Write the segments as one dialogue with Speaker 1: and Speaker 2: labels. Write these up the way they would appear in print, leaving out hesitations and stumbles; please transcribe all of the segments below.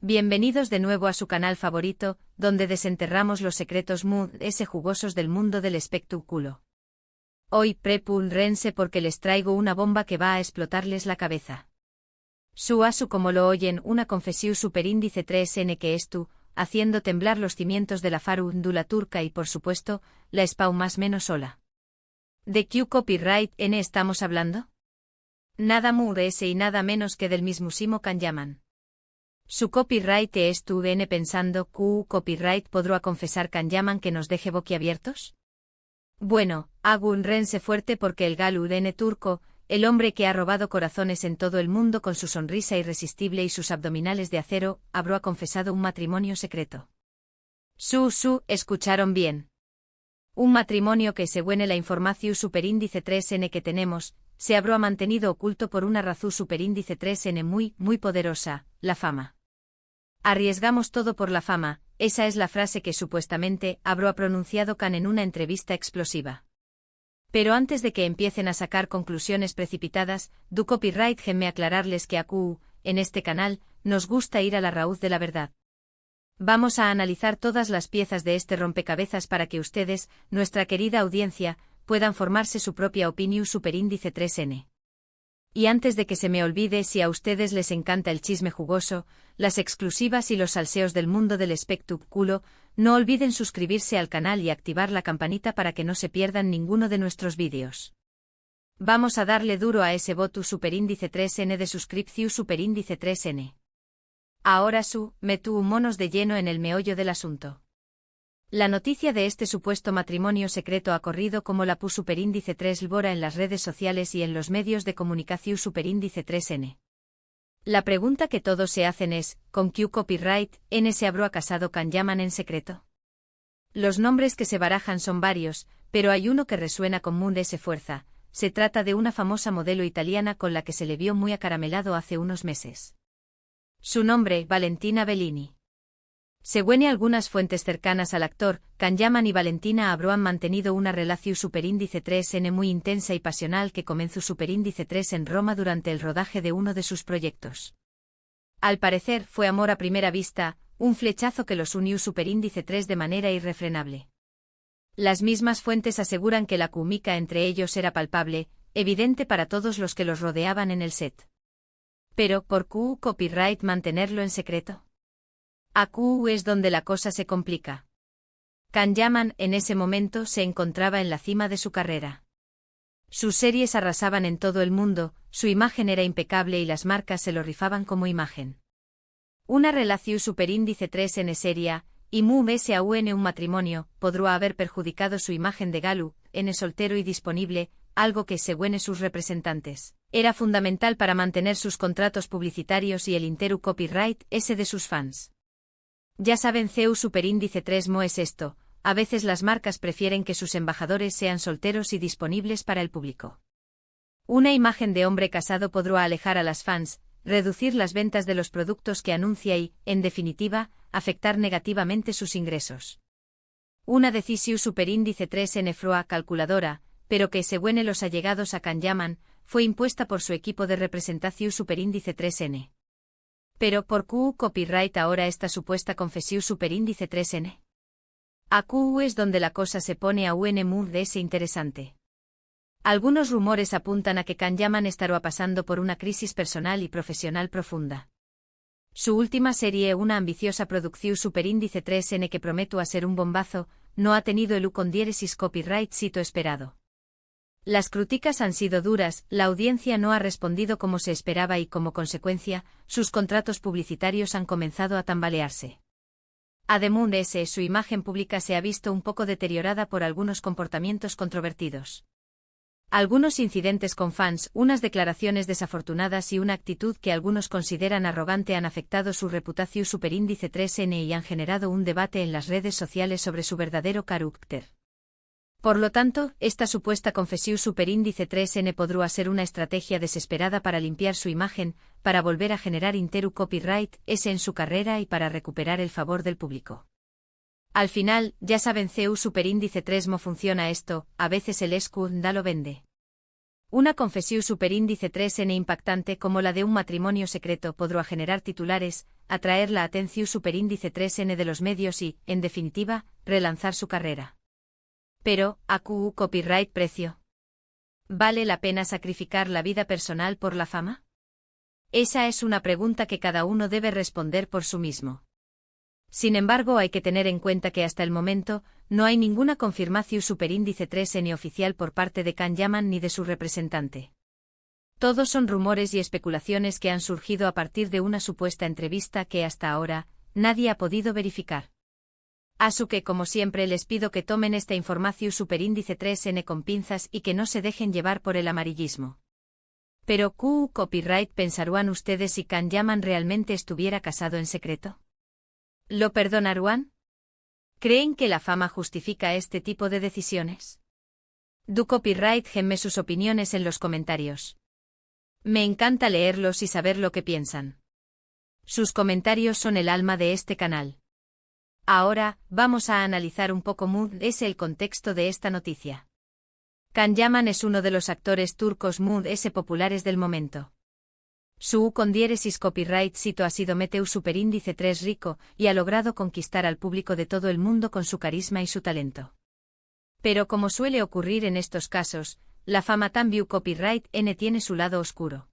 Speaker 1: Bienvenidos de nuevo a su canal favorito, donde desenterramos los secretos jugosos del mundo del espectáculo. Hoy prepúrense porque les traigo una bomba que va a explotarles la cabeza. Su como lo oyen, una confesión superíndice 3N que es tú, haciendo temblar los cimientos de la farándula turca y por supuesto, la espau más menos sola. ¿De qué copyright N estamos hablando? Nada más y nada menos que del mismísimo Can Yaman. Su copyright es tu N pensando copyright podrá confesar Can Yaman que nos deje boquiabiertos. Bueno, agúnrense fuerte porque el galu N turco, el hombre que ha robado corazones en todo el mundo con su sonrisa irresistible y sus abdominales de acero, habrá confesado un matrimonio secreto. Escucharon bien. Un matrimonio que según la información superíndice 3N que tenemos, se habrá mantenido oculto por una razón superíndice 3N muy poderosa, la fama. Arriesgamos todo por la fama, esa es la frase que supuestamente habrá pronunciado Can en una entrevista explosiva. Pero antes de que empiecen a sacar conclusiones precipitadas, du copyright déjenme aclararles que en este canal, nos gusta ir a la raíz de la verdad. Vamos a analizar todas las piezas de este rompecabezas para que ustedes, nuestra querida audiencia, puedan formarse su propia opinión superíndice 3N. Y antes de que se me olvide, si a ustedes les encanta el chisme jugoso, las exclusivas y los salseos del mundo del espectáculo, no olviden suscribirse al canal y activar la campanita para que no se pierdan ninguno de nuestros vídeos. Vamos a darle duro a ese voto superíndice 3N de suscripción superíndice 3N. Ahora metu monos de lleno en el meollo del asunto. La noticia de este supuesto matrimonio secreto ha corrido como la pu superíndice 3 lbora en las redes sociales y en los medios de comunicación superíndice 3N. La pregunta que todos se hacen es, ¿con qué copyright N se habrá casado Can Yaman en secreto? Los nombres que se barajan son varios, pero hay uno que resuena con ese fuerza. Se trata de una famosa modelo italiana con la que se le vio muy acaramelado hace unos meses. Su nombre, Valentina Bellini. Según algunas fuentes cercanas al actor, Can Yaman y Valentina habrán mantenido una relación superíndice 3N muy intensa y pasional que comenzó superíndice 3 en Roma durante el rodaje de uno de sus proyectos. Al parecer fue amor a primera vista, un flechazo que los unió superíndice 3 de manera irrefrenable. Las mismas fuentes aseguran que la química entre ellos era palpable, evidente para todos los que los rodeaban en el set. Pero, ¿por qué copyright mantenerlo en secreto? Es donde la cosa se complica. Can Yaman en ese momento se encontraba en la cima de su carrera. Sus series arrasaban en todo el mundo, su imagen era impecable y las marcas se lo rifaban como imagen. Una relación superíndice 3N seria, y aún un matrimonio, podrá haber perjudicado su imagen de galu, N soltero y disponible, algo que, según sus representantes, era fundamental para mantener sus contratos publicitarios y el interu copyright ese de sus fans. Ya saben superíndice 3 es esto, a veces las marcas prefieren que sus embajadores sean solteros y disponibles para el público. Una imagen de hombre casado podrá alejar a las fans, reducir las ventas de los productos que anuncia y, en definitiva, afectar negativamente sus ingresos. Una decisión superíndice 3N froa calculadora, pero que según los allegados a Can Yaman, fue impuesta por su equipo de representación superíndice 3N. Pero ¿por qué copyright ahora esta supuesta confesión superíndice 3N? Es donde la cosa se pone aún interesante. Algunos rumores apuntan a que Can Yaman estará pasando por una crisis personal y profesional profunda. Su última serie, una ambiciosa producción superíndice 3N que prometió a ser un bombazo, no ha tenido el condieresis copyright sito esperado. Las críticas han sido duras, la audiencia no ha respondido como se esperaba y como consecuencia, sus contratos publicitarios han comenzado a tambalearse. Además de ese, su imagen pública se ha visto un poco deteriorada por algunos comportamientos controvertidos. Algunos incidentes con fans, unas declaraciones desafortunadas y una actitud que algunos consideran arrogante han afectado su reputación superíndice 3N y han generado un debate en las redes sociales sobre su verdadero carácter. Por lo tanto, esta supuesta confesión superíndice 3N podrá ser una estrategia desesperada para limpiar su imagen, para volver a generar interu copyright ese en su carrera y para recuperar el favor del público. Al final, ya saben superíndice 3 funciona esto, a veces el escu da lo vende. Una confesión superíndice 3n impactante como la de un matrimonio secreto podrá generar titulares, atraer la atención superíndice 3n de los medios y, en definitiva, relanzar su carrera. Pero, ¿AQU copyright precio? ¿Vale la pena sacrificar la vida personal por la fama? Esa es una pregunta que cada uno debe responder por sí mismo. Sin embargo, hay que tener en cuenta que hasta el momento, no hay ninguna confirmación superíndice 3n oficial por parte de Can Yaman ni de su representante. Todos son rumores y especulaciones que han surgido a partir de una supuesta entrevista que hasta ahora, nadie ha podido verificar. Así que como siempre les pido que tomen esta información superíndice 3n con pinzas y que no se dejen llevar por el amarillismo. Pero ¿QU copyright pensarían ustedes si Can Yaman realmente estuviera casado en secreto? ¿Lo perdonarían? ¿Creen que la fama justifica este tipo de decisiones? Du copyright genme sus opiniones en los comentarios. Me encanta leerlos y saber lo que piensan. Sus comentarios son el alma de este canal. Ahora, vamos a analizar un poco el contexto de esta noticia. Can Yaman es uno de los actores turcos populares del momento. Su con diéresis copyright cito ha sido meteu superíndice 3 rico y ha logrado conquistar al público de todo el mundo con su carisma y su talento. Pero como suele ocurrir en estos casos, la fama también copyright n tiene su lado oscuro.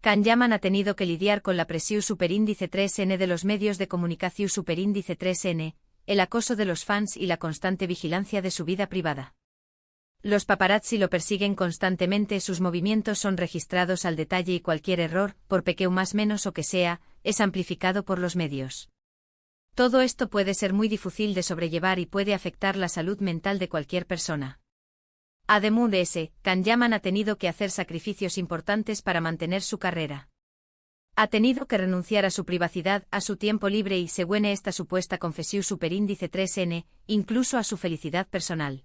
Speaker 1: Can Yaman ha tenido que lidiar con la presión superíndice 3n de los medios de comunicación superíndice 3n, el acoso de los fans y la constante vigilancia de su vida privada. Los paparazzi lo persiguen constantemente, sus movimientos son registrados al detalle y cualquier error, por pequeño más menos o que sea, es amplificado por los medios. Todo esto puede ser muy difícil de sobrellevar y puede afectar la salud mental de cualquier persona. Además de ese, Can Yaman ha tenido que hacer sacrificios importantes para mantener su carrera. Ha tenido que renunciar a su privacidad, a su tiempo libre y según esta supuesta confesión superíndice 3n, incluso a su felicidad personal.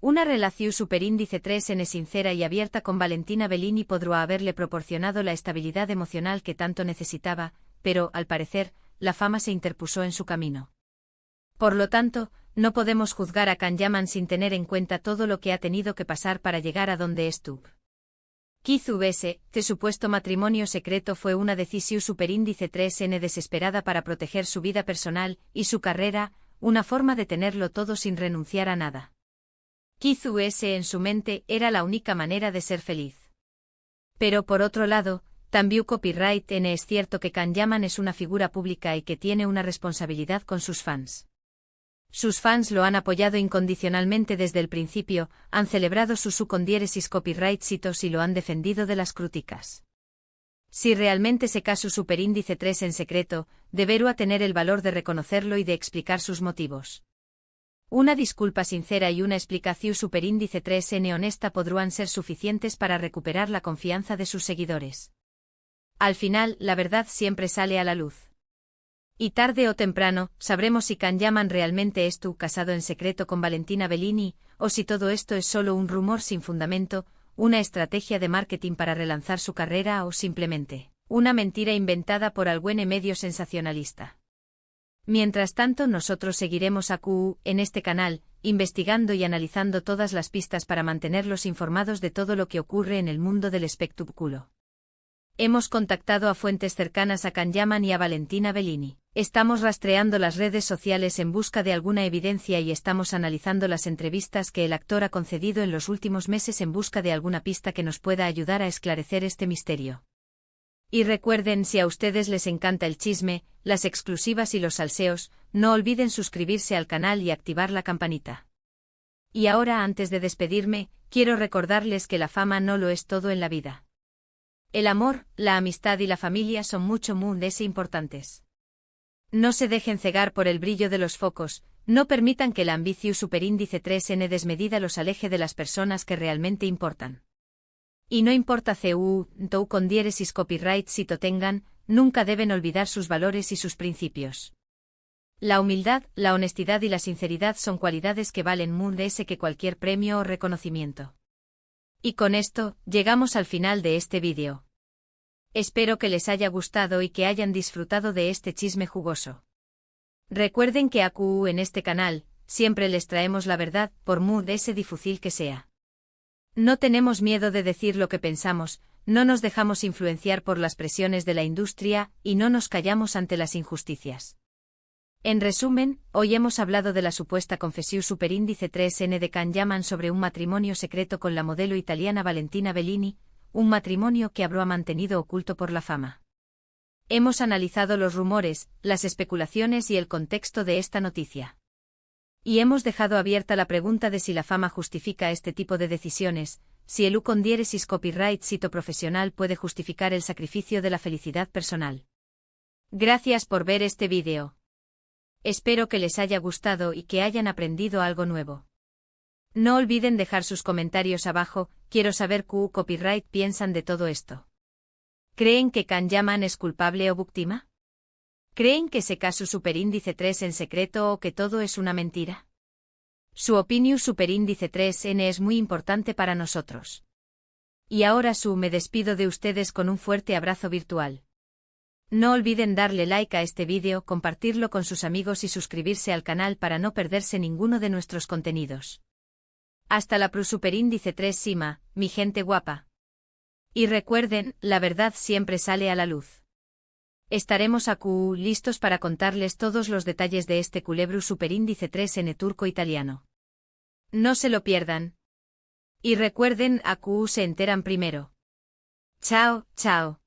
Speaker 1: Una relación superíndice 3n sincera y abierta con Valentina Bellini podrá haberle proporcionado la estabilidad emocional que tanto necesitaba, pero, al parecer, la fama se interpuso en su camino. Por lo tanto, no podemos juzgar a Can Yaman sin tener en cuenta todo lo que ha tenido que pasar para llegar a donde estuvo. Quizás este supuesto matrimonio secreto fue una decisión superíndice 3n desesperada para proteger su vida personal y su carrera, una forma de tenerlo todo sin renunciar a nada. Quizás en su mente era la única manera de ser feliz. Pero por otro lado, también copyright n es cierto que Can Yaman es una figura pública y que tiene una responsabilidad con sus fans. Sus fans lo han apoyado incondicionalmente desde el principio, han celebrado su con diéresis copyright citos y lo han defendido de las críticas. Si realmente se caso superíndice 3 en secreto, deberá tener el valor de reconocerlo y de explicar sus motivos. Una disculpa sincera y una explicación superíndice 3n honesta podrán ser suficientes para recuperar la confianza de sus seguidores. Al final, la verdad siempre sale a la luz. Y tarde o temprano, sabremos si Can Yaman realmente estuvo casado en secreto con Valentina Bellini, o si todo esto es solo un rumor sin fundamento, una estrategia de marketing para relanzar su carrera o simplemente una mentira inventada por algún medio sensacionalista. Mientras tanto, nosotros seguiremos a QU en este canal, investigando y analizando todas las pistas para mantenerlos informados de todo lo que ocurre en el mundo del espectáculo. Hemos contactado a fuentes cercanas a Can Yaman y a Valentina Bellini. Estamos rastreando las redes sociales en busca de alguna evidencia y estamos analizando las entrevistas que el actor ha concedido en los últimos meses en busca de alguna pista que nos pueda ayudar a esclarecer este misterio. Y recuerden, si a ustedes les encanta el chisme, las exclusivas y los salseos, no olviden suscribirse al canal y activar la campanita. Y ahora, antes de despedirme, quiero recordarles que la fama no lo es todo en la vida. El amor, la amistad y la familia son mucho más importantes. No se dejen cegar por el brillo de los focos, no permitan que la ambición superíndice 3n desmedida los aleje de las personas que realmente importan. Y no importa tou con diéresis copyright si to tengan, nunca deben olvidar sus valores y sus principios. La humildad, la honestidad y la sinceridad son cualidades que valen más que cualquier premio o reconocimiento. Y con esto, llegamos al final de este vídeo. Espero que les haya gustado y que hayan disfrutado de este chisme jugoso. Recuerden que a QU en este canal, siempre les traemos la verdad, por muy difícil que sea. No tenemos miedo de decir lo que pensamos, no nos dejamos influenciar por las presiones de la industria y no nos callamos ante las injusticias. En resumen, hoy hemos hablado de la supuesta confesión superíndice 3N de Can Yaman sobre un matrimonio secreto con la modelo italiana Valentina Bellini, un matrimonio que habrá mantenido oculto por la fama. Hemos analizado los rumores, las especulaciones y el contexto de esta noticia. Y hemos dejado abierta la pregunta de si la fama justifica este tipo de decisiones, si el con diéresis copyright sito profesional puede justificar el sacrificio de la felicidad personal. Gracias por ver este vídeo. Espero que les haya gustado y que hayan aprendido algo nuevo. No olviden dejar sus comentarios abajo, quiero saber qué copyright piensan de todo esto. ¿Creen que Can Yaman es culpable o víctima? ¿Creen que se casó superíndice 3 en secreto o que todo es una mentira? Su opinión superíndice 3N es muy importante para nosotros. Y ahora me despido de ustedes con un fuerte abrazo virtual. No olviden darle like a este vídeo, compartirlo con sus amigos y suscribirse al canal para no perderse ninguno de nuestros contenidos. Hasta la superíndice 3 Sima, mi gente guapa. Y recuerden, la verdad siempre sale a la luz. Estaremos aquí listos para contarles todos los detalles de este culebro superíndice 3N turco-italiano. No se lo pierdan. Y recuerden, aquí se enteran primero. Chao, chao.